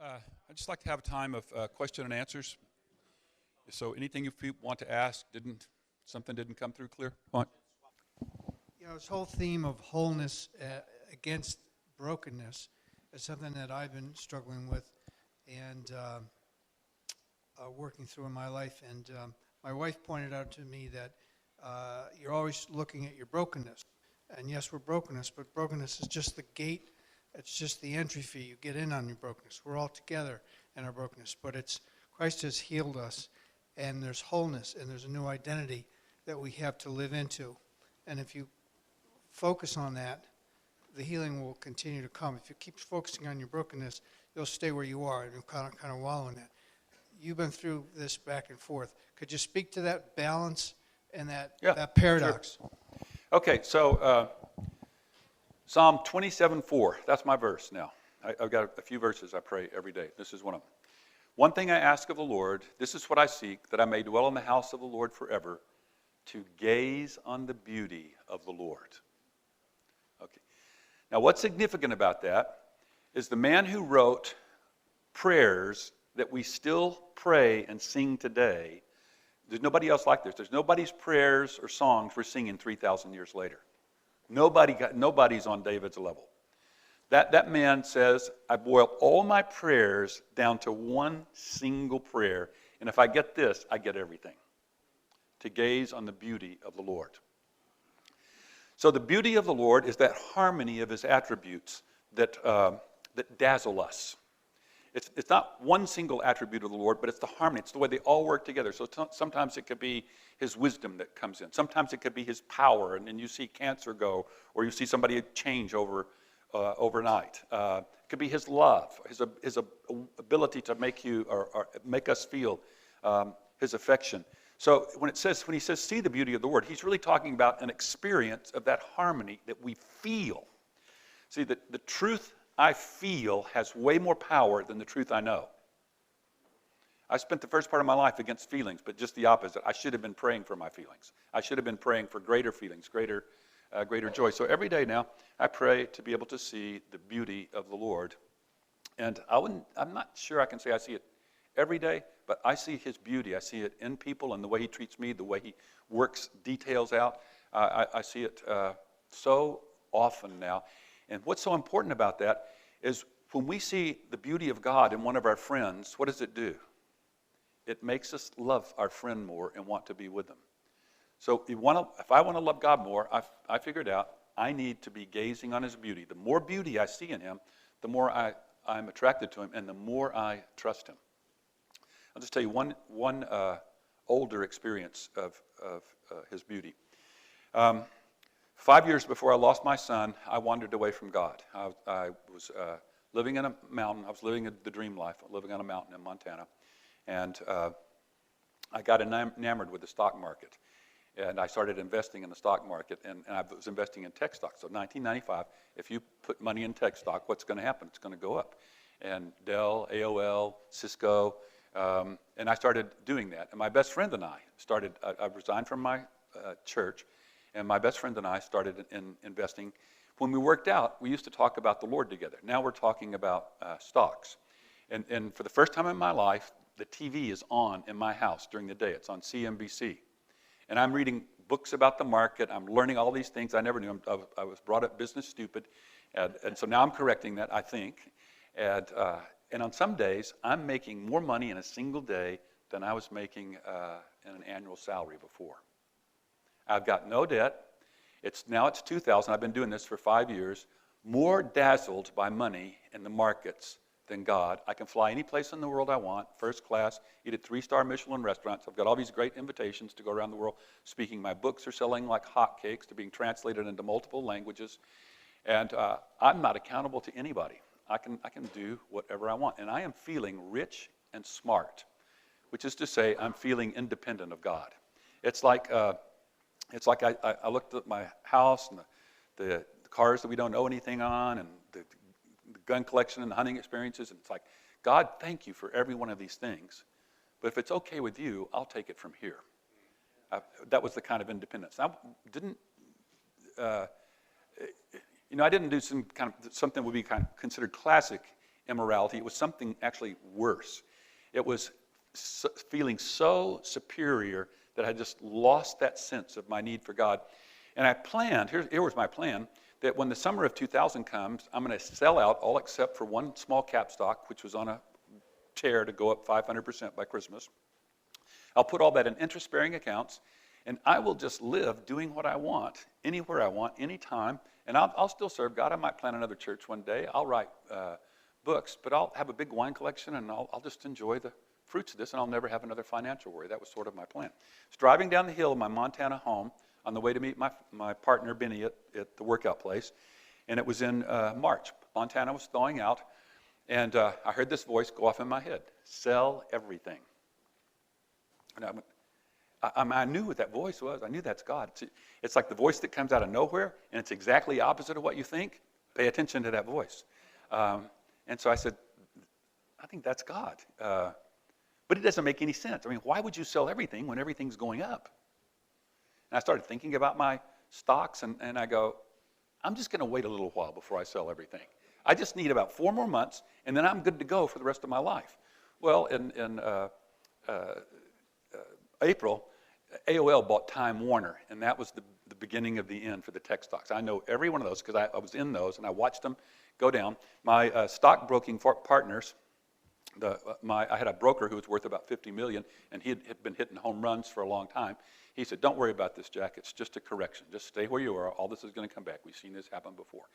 I'd just like to have a time of question and answers. So anything you want to ask, something didn't come through clear? Go on. This whole theme of wholeness against brokenness is something that I've been struggling with and working through in my life. And my wife pointed out to me that you're always looking at your brokenness. And yes, we're brokenness, but brokenness is just the gate. It's just the entry fee. You get in on your brokenness. We're all together in our brokenness. But it's Christ has healed us, and there's wholeness, and there's a new identity that we have to live into. And if you focus on that, the healing will continue to come. If you keep focusing on your brokenness, you'll stay where you are and you'll kind of wallow in that. You've been through this back and forth. Could you speak to that balance and that paradox? Sure. Okay, so Psalm 27:4, that's my verse now. I've got a few verses I pray every day. This is one of them. One thing I ask of the Lord, this is what I seek, that I may dwell in the house of the Lord forever, to gaze on the beauty of the Lord. Okay. Now, what's significant about that is the man who wrote prayers that we still pray and sing today. There's nobody else like this. There's nobody's prayers or songs we're singing 3,000 years later. Nobody's on David's level. That man says, I boil all my prayers down to one single prayer, and if I get this, I get everything. To gaze on the beauty of the Lord. So the beauty of the Lord is that harmony of his attributes that dazzle us. It's not one single attribute of the Lord, but it's the harmony. It's the way they all work together. So sometimes it could be his wisdom that comes in. Sometimes it could be his power, and then you see cancer go, or you see somebody change overnight. It could be his love, his ability to make you or make us feel his affection. So when he says see the beauty of the Lord, he's really talking about an experience of that harmony that we feel. See, the truth I feel has way more power than the truth I know. I spent the first part of my life against feelings, but just the opposite. I should have been praying for my feelings. I should have been praying for greater feelings, greater joy. So every day now, I pray to be able to see the beauty of the Lord. And I'm not sure I can say I see it every day, but I see his beauty. I see it in people and the way he treats me, the way he works details out. I see it so often now. And what's so important about that is when we see the beauty of God in one of our friends, what does it do? It makes us love our friend more and want to be with them. So if I want to love God more, I figured out I need to be gazing on his beauty. The more beauty I see in him, the more I'm attracted to him and the more I trust him. I'll just tell you one older experience of his beauty. 5 years before I lost my son, I wandered away from God. I was living in a mountain. I was living the dream life, living on a mountain in Montana. And I got enamored with the stock market. And I started investing in the stock market. And I was investing in tech stocks. So 1995, if you put money in tech stock, what's going to happen? It's going to go up. And Dell, AOL, Cisco. And I started doing that. And my best friend and I resigned from my church. And my best friend and I started investing. When we worked out, we used to talk about the Lord together. Now we're talking about stocks. And for the first time in my life, the TV is on in my house during the day. It's on CNBC. And I'm reading books about the market. I'm learning all these things I never knew. I was brought up business stupid. And so now I'm correcting that, I think. And on some days, I'm making more money in a single day than I was making in an annual salary before. I've got no debt. It's 2000. I've been doing this for 5 years. More dazzled by money in the markets than God. I can fly any place in the world I want, first class, eat at 3-star Michelin restaurants. I've got all these great invitations to go around the world speaking. My books are selling like hotcakes. They're being translated into multiple languages. And I'm not accountable to anybody. I can do whatever I want. And I am feeling rich and smart, which is to say I'm feeling independent of God. It's like I looked at my house and the cars that we don't know anything on and the gun collection and the hunting experiences. And it's like, God, thank you for every one of these things. But if it's okay with you, I'll take it from here. That was the kind of independence. I didn't do something would be kind of considered classic immorality. It was something actually worse. It was feeling so superior that I just lost that sense of my need for God. And I planned, here was my plan, that when the summer of 2000 comes, I'm going to sell out all except for one small cap stock, which was on a tear to go up 500% by Christmas. I'll put all that in interest-bearing accounts, and I will just live doing what I want, anywhere I want, anytime. And I'll still serve God. I might plant another church one day. I'll write books, but I'll have a big wine collection, and I'll just enjoy the fruits of this, and I'll never have another financial worry. That was sort of my plan. I was driving down the hill of my Montana home on the way to meet my partner, Benny, at the workout place, and it was in March. Montana was thawing out, and I heard this voice go off in my head, sell everything. And I knew what that voice was. I knew that's God. It's like the voice that comes out of nowhere, and it's exactly opposite of what you think. Pay attention to that voice. And so I said, I think that's God. But it doesn't make any sense. I mean, why would you sell everything when everything's going up? And I started thinking about my stocks, and I go, I'm just going to wait a little while before I sell everything. I just need about 4 more months, and then I'm good to go for the rest of my life. Well, in April, AOL bought Time Warner, and that was the beginning of the end for the tech stocks. I know every one of those because I was in those, and I watched them go down. My stockbroking partners, I had a broker who was worth about $50 million, and he had been hitting home runs for a long time. He said, don't worry about this, Jack. It's just a correction. Just stay where you are. All this is going to come back. We've seen this happen before.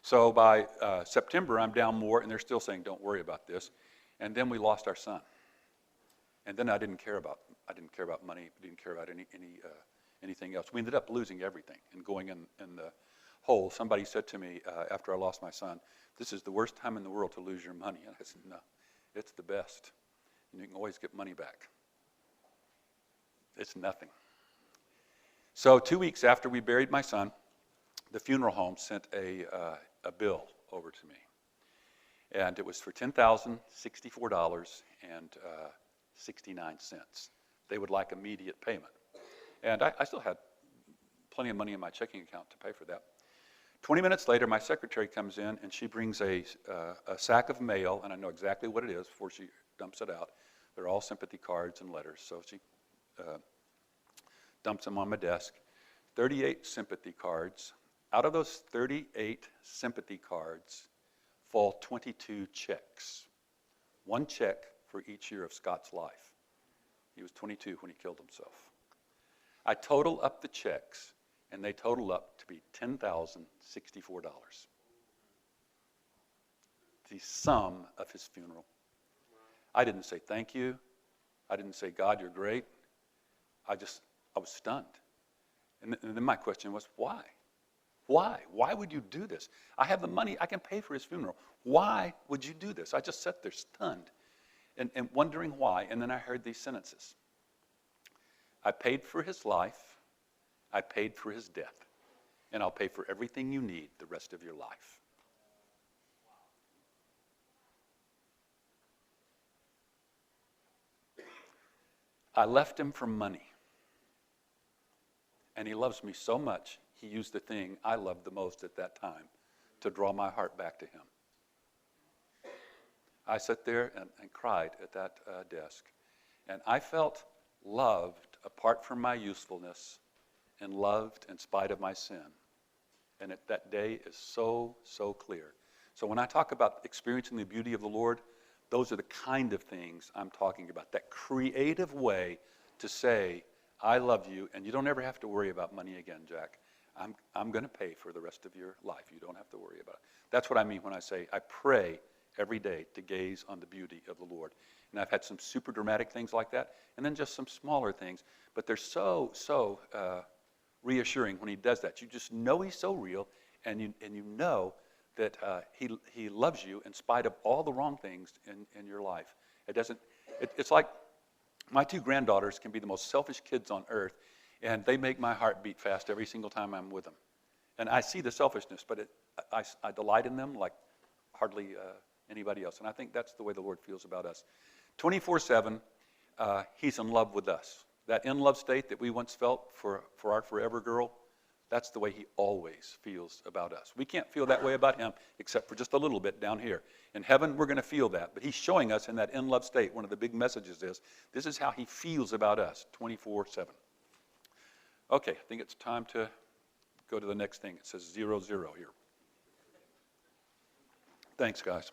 So by September, I'm down more, and they're still saying, don't worry about this. And then we lost our son. And then I didn't care about money. Didn't care about anything else. We ended up losing everything and going in the hole. Somebody said to me after I lost my son, this is the worst time in the world to lose your money. And I said, no, it's the best. And you can always get money back. It's nothing. So 2 weeks after we buried my son, the funeral home sent a bill over to me. And it was for $10,064.69. They would like immediate payment. And I still had plenty of money in my checking account to pay for that. 20 minutes later, my secretary comes in, and she brings a sack of mail, and I know exactly what it is before she dumps it out. They're all sympathy cards and letters, so she dumps them on my desk. 38 sympathy cards. Out of those 38 sympathy cards fall 22 checks. 1 check for each year of Scott's life. He was 22 when he killed himself. I total up the checks, and they total up to be $10,064. The sum of his funeral. I didn't say thank you. I didn't say, God, you're great. I was stunned. And then my question was, why? Why? Why would you do this? I have the money. I can pay for his funeral. Why would you do this? I just sat there stunned and wondering why. And then I heard these sentences. I paid for his life. I paid for his death. And I'll pay for everything you need the rest of your life. I left him for money. And he loves me so much, he used the thing I loved the most at that time to draw my heart back to him. I sat there and cried at that desk. And I felt loved apart from my usefulness and loved in spite of my sin. And that day is so, so clear. So when I talk about experiencing the beauty of the Lord, those are the kind of things I'm talking about. That creative way to say, I love you, and you don't ever have to worry about money again, Jack. I'm going to pay for the rest of your life. You don't have to worry about it. That's what I mean when I say I pray every day to gaze on the beauty of the Lord. And I've had some super dramatic things like that, and then just some smaller things. But they're so reassuring when he does that. You just know he's so real, and you know that he loves you in spite of all the wrong things in your life. It's like my 2 granddaughters can be the most selfish kids on earth, and they make my heart beat fast every single time I'm with them. And I see the selfishness, but I delight in them like hardly anybody else. And I think that's the way the Lord feels about us. 24/7, he's in love with us. That in-love state that we once felt for our forever girl, That's the way he always feels about us. We can't feel that way about him except for just a little bit down here. In heaven, we're going to feel that. But he's showing us in that in-love state, one of the big messages is, this is how he feels about us 24/7. Okay, I think it's time to go to the next thing. It says 0, 0 here. Thanks, guys.